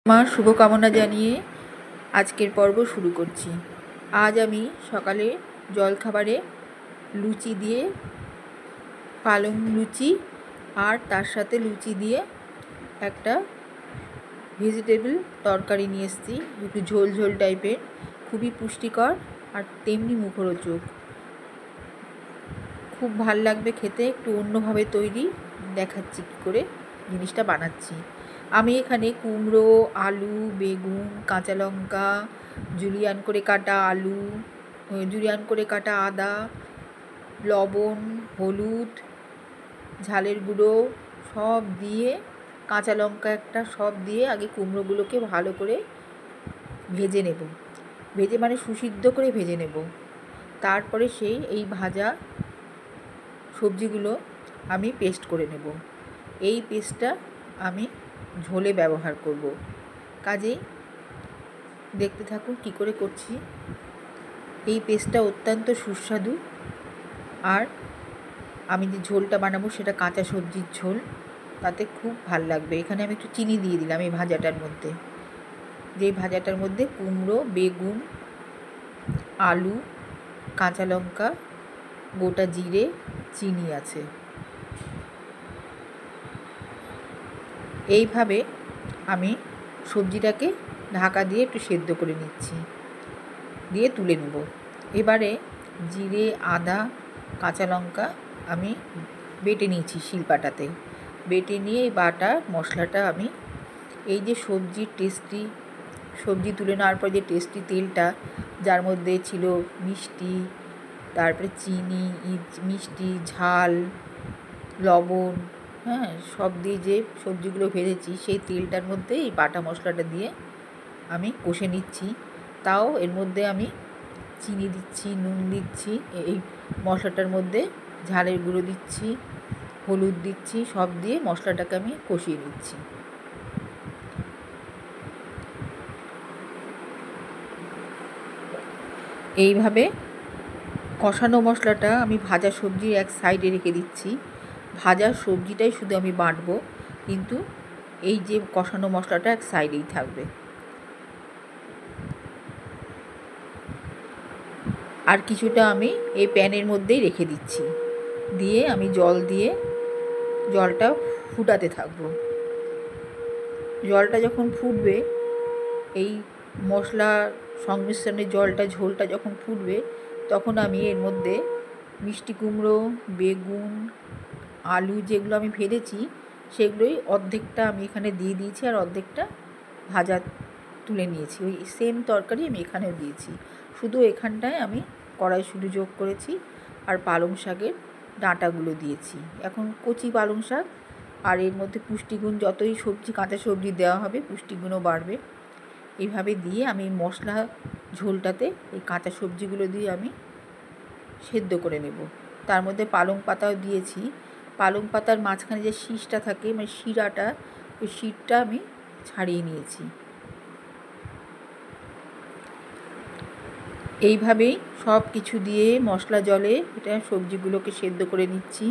মা শুভকামনা জানিয়ে আজকের পর্ব শুরু করছি। আজ আমি সকালে জলখাবারে লুচি দিয়ে পালং লুচি আর তার সাথে লুচি দিয়ে একটা ভেজিটেবল তরকারি নিয়ে এসেছি, একটু ঝোল ঝোল টাইপের, খুবই পুষ্টিকর আর তেমনি মুখরোচক, খুব ভাল লাগবে খেতে। একটু অন্যভাবে তৈরি, দেখাচ্ছি কী করে জিনিসটা বানাচ্ছি। আমি এখানে কুমড়ো, আলু, বেগুন, কাঁচা লঙ্কা, জুলিয়ান করে কাটা আলু, জুলিয়ান করে কাটা আদা, লবণ, হলুদ, ঝালের গুঁড়ো সব দিয়ে, কাঁচা লঙ্কা একটা, সব দিয়ে আগে কুমড়োগুলোকে ভালো করে ভেজে নেব। ভেজে মানে সুসিদ্ধ করে ভেজে নেব। তারপরে এই ভাজা সবজিগুলো আমি পেস্ট করে নেব। এই পেস্টটা আমি ঝোলে ব্যবহার করব। কাজেই দেখতে থাকুন কী করে করছি। এই পেস্টটা অত্যন্ত সুস্বাদু, আর আমি যে ঝোলটা বানাবো সেটা কাঁচা সবজির ঝোল, তাতে খুব ভাল লাগবে। এখানে আমি একটু চিনি দিয়ে দিলাম এই ভাজাটার মধ্যে, যেই ভাজাটার মধ্যে কুমড়ো, বেগুন, আলু, কাঁচা লঙ্কা, গোটা জিরে, চিনি আছে। এইভাবে আমি সবজিটাকে ঢাকা দিয়ে একটু সেদ্ধ করে নিচ্ছি, দিয়ে তুলে নেব। এবারে জিরে, আদা, কাঁচা লঙ্কা আমি বেটে নিয়েছি শিলপাটাতে। বেটে নিয়ে এই বাটা মশলাটা আমি এই যে সবজি তুলে নেওয়ার পর যে টেস্টি তেলটা, যার মধ্যে ছিল মিষ্টি, তারপরে চিনি, মিষ্টি, ঝাল, লবণ, সব দিয়ে যে সবজিগুলো ভেজেছি, সেই তেলটার মধ্যে এই বাটা মশলাটা দিয়ে আমি কষে নিচ্ছি। তাও এর মধ্যে আমি চিনি দিচ্ছি, নুন দিচ্ছি, এই মশলাটার মধ্যে ঝালের গুঁড়ো দিচ্ছি, হলুদ দিচ্ছি, সব দিয়ে মশলাটাকে আমি কষিয়ে নিচ্ছি। এইভাবে কষানো মশলাটা আমি ভাজা সবজির এক সাইডে রেখে দিচ্ছি। ভাজা সবজিটাই শুধু আমি বাটবো, কিন্তু এই যে কষানো মশলাটা এক সাইডেই থাকবে। আর কিছুটা আমি এই প্যানের মধ্যেই রেখে দিচ্ছি, দিয়ে আমি জল দিয়ে জলটা ফুটাতে থাকবো। জলটা যখন ফুটবে, এই মশলা সংমিশ্রণের ঝোলটা যখন ফুটবে, তখন আমি এর মধ্যে মিষ্টি কুমড়ো, বেগুন, আলু যেগুলো আমি ভেজেছি, সেগুলোই অর্ধেকটা আমি এখানে দিয়ে দিয়েছি, আর অর্ধেকটা ভাজা তুলে নিয়েছি। ওই সেম তরকারি আমি এখানেও দিয়েছি, শুধু এখানটায় আমি কড়াইশুঁটি যোগ করেছি আর পালং শাকের ডাঁটাগুলো দিয়েছি। এখন কচি পালং শাক, আর এর মধ্যে পুষ্টিগুণ, যতই কাঁচা সবজি দেওয়া হবে পুষ্টিগুণও বাড়বে। এইভাবে দিয়ে আমি মশলা ঝোলটাতে এই কাঁচা সবজিগুলো দিয়ে আমি সেদ্ধ করে নেব। তার মধ্যে পালং পাতাও দিয়েছি। পালং পাতার মাঝখানে যে শীষটা থাকে, মানে শিরাটা, ওই শিরটা আমি ছাড়িয়ে নিয়েছি। এইভাবেই সব কিছু দিয়ে মশলা জলে এটা সবজিগুলোকে সেদ্ধ করে নিচ্ছি।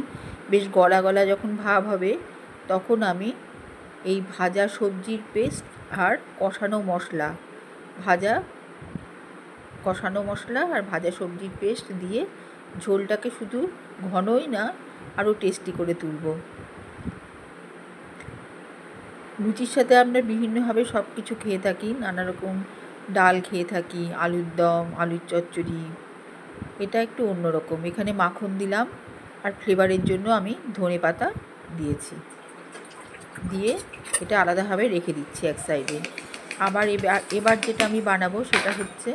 বেশ গলা গলা যখন ভাব হবে, তখন আমি এই ভাজা সবজির পেস্ট আর কষানো মশলা আর ভাজা সবজির পেস্ট দিয়ে ঝোলটাকে শুধু ঘনই না, আরও টেস্টি করে তুলব। লুচির সাথে আমরা বিভিন্নভাবে সব কিছু খেয়ে থাকি, নানা রকম ডাল খেয়ে থাকি, আলুর দম, আলুর চচ্চড়ি। এটা একটু অন্যরকম। এখানে মাখন দিলাম, আর ফ্লেভারের জন্য আমি ধনে পাতা দিয়েছি, দিয়ে এটা আলাদাভাবে রেখে দিচ্ছি এক সাইডে। আবার এবার যেটা আমি বানাবো সেটা হচ্ছে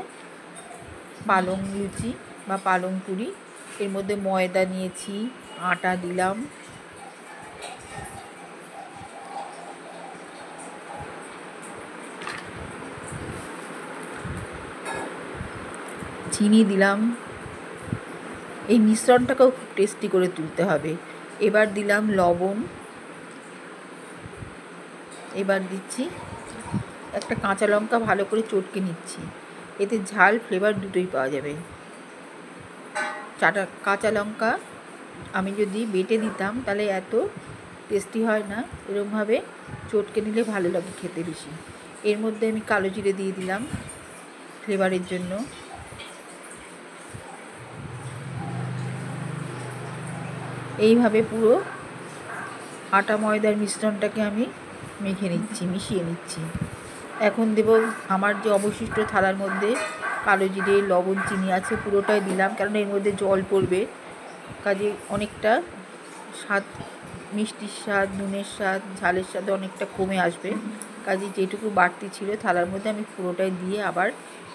পালং লুচি বা পালং পুরি। এর মধ্যে ময়দা নিয়েছি, আটা দিলাম, চিনি দিলাম। এই মিশ্রণটাকেও খুব টেস্টি করে তুলতে হবে। এবার দিলাম লবণ, এবার দিচ্ছি একটা কাঁচা লঙ্কা, ভালো করে চটকে নিচ্ছি। এতে ঝাল, ফ্লেভার দুটোই পাওয়া যাবে। কাঁচা লঙ্কা আমি যদি বেটে দিতাম তাহলে এত টেস্টি হয় না, এরকমভাবে চটকে নিলে ভালো লাগে খেতে বেশি। এর মধ্যে আমি কালো জিরে দিয়ে দিলাম ফ্লেভারের জন্য। এইভাবে পুরো আটা ময়দার মিশ্রণটাকে আমি মিশিয়ে নিচ্ছি। এখন দেব আমার যে অবশিষ্ট থালার মধ্যে কালো জিরে, লবণ, চিনি আছে পুরোটাই দিলাম, কারণ এর মধ্যে জল পড়বে, কাজে অনেকটা স্বাদ, মিষ্টির স্বাদ, নুনের স্বাদ, ঝালের স্বাদ অনেকটা কমে আসবে। কাজে যেটুকু বাড়তি ছিল থালার মধ্যে আমি পুরোটাই দিয়ে আবার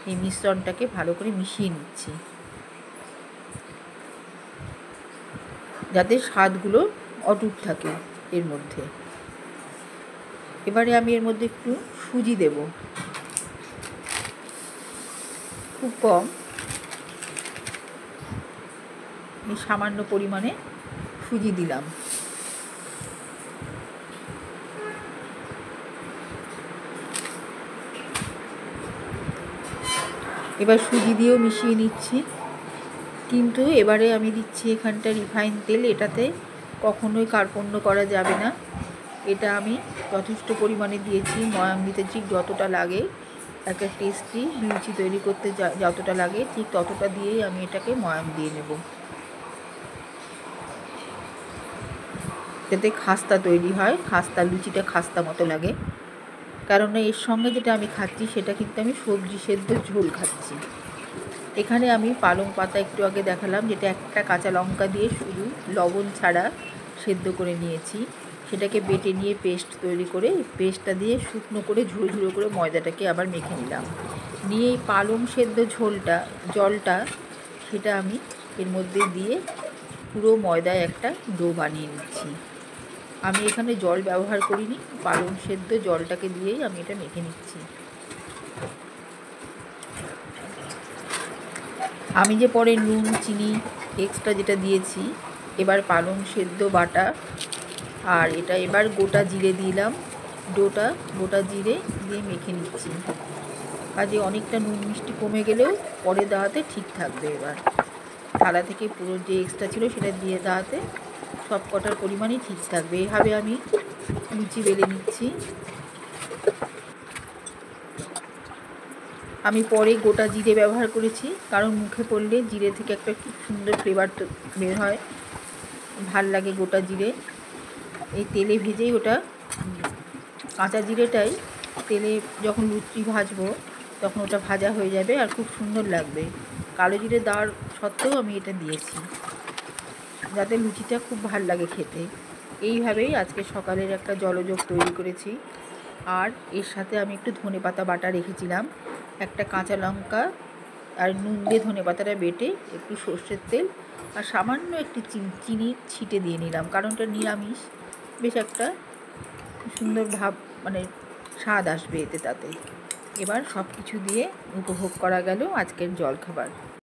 এই মিশ্রণটাকে ভালো করে মিশিয়ে নিচ্ছি, যাতে স্বাদগুলো অটুট থাকে এর মধ্যে। এবারে আমি এর মধ্যে একটু সুজি দেব, খুব কম, এই সামান্য পরিমাণে সুজি দিলাম। এবার সুজি দিয়েও মিশিয়ে নিচ্ছি, কিন্তু এবারে আমি দিচ্ছি এখানটা রিফাইন তেল। এটাতে কখনোই কার্পণ্য করা যাবে না। এটা আমি যথেষ্ট পরিমাণে দিয়েছি, ময়াম দিতে ঠিক যতটা লাগে, একটা টেস্টি লুচি তৈরি করতে যতটা লাগে ঠিক ততটা দিয়েই আমি এটাকে ময়াম দিয়ে নেব, যাতে খাস্তা তৈরি হয়, খাস্তা লুচিটা খাস্তা মতো লাগে। কারণ এর সঙ্গে যেটা আমি খাচ্ছি সেটা কিন্তু আমি সবজি সেদ্ধ ঝোল খাচ্ছি। এখানে আমি পালং পাতা একটু আগে দেখালাম, যেটা একটা কাঁচা লঙ্কা দিয়ে শুধু লবণ ছাড়া সেদ্ধ করে নিয়েছি, সেটাকে বেটে নিয়ে পেস্ট তৈরি করে পেস্টটা দিয়ে শুকনো করে ঝুড়ো ঝুড়ো করে ময়দাটাকে আবার মেখে নিলাম। নিয়ে এই পালং সেদ্ধ জলটা সেটা আমি এর মধ্যে দিয়ে পুরো ময়দায় একটা ডো বানিয়ে নিচ্ছি। আমি এখানে জল ব্যবহার করিনি, পালং সেদ্ধ জলটাকে দিয়েই আমি এটা মেখে নিচ্ছি। আমি যে পরে নুন, চিনি এক্সট্রা যেটা দিয়েছি, এবার পালং সেদ্ধ বাটা আর এটা এবার গোটা জিরে দিলাম, গোটা জিরে দিয়ে মেখে নিচ্ছি। কাজে অনেকটা নুন মিষ্টি কমে গেলেও পরে দেওয়াতে ঠিক থাকবে। এবার থালা থেকে পুরো যে এক্সট্রা ছিল সেটা দিয়ে দেওয়াতে সব কটার পরিমাণই ঠিক থাকবে। এইভাবে আমি লুচি বেলে নিচ্ছি। আমি পরে গোটা জিরে ব্যবহার করেছি, কারণ মুখে পড়লে জিরে থেকে একটা খুব সুন্দর ফ্লেভার বের হয়, ভাল লাগে গোটা জিরে। এই তেলে ভেজেই ওটা, কাঁচা জিরেটাই তেলে যখন লুচি ভাজবো তখন ওটা ভাজা হয়ে যাবে আর খুব সুন্দর লাগবে। কালো জিরে দেওয়ার সত্ত্বেও আমি এটা দিয়েছি, যাতে লুচিটা খুব ভাল লাগে খেতে। এইভাবেই আজকে সকালের একটা জলযোগ তৈরি করেছি। আর এর সাথে আমি একটু ধনেপাতা বাটা রেখেছিলাম, একটা কাঁচা লঙ্কা আর নুন দিয়ে ধনেপাতাটা বেটে একটু সর্ষের তেল আর সামান্য একটু চিনি ছিটে দিয়ে নিলাম, কারণ এটা নিরামিষ, বেশ একটা সুন্দর ভাব, মানে স্বাদ আসবে এতে। তাতে এবার সব কিছু দিয়ে উপভোগ করা গেল আজকের জলখাবার।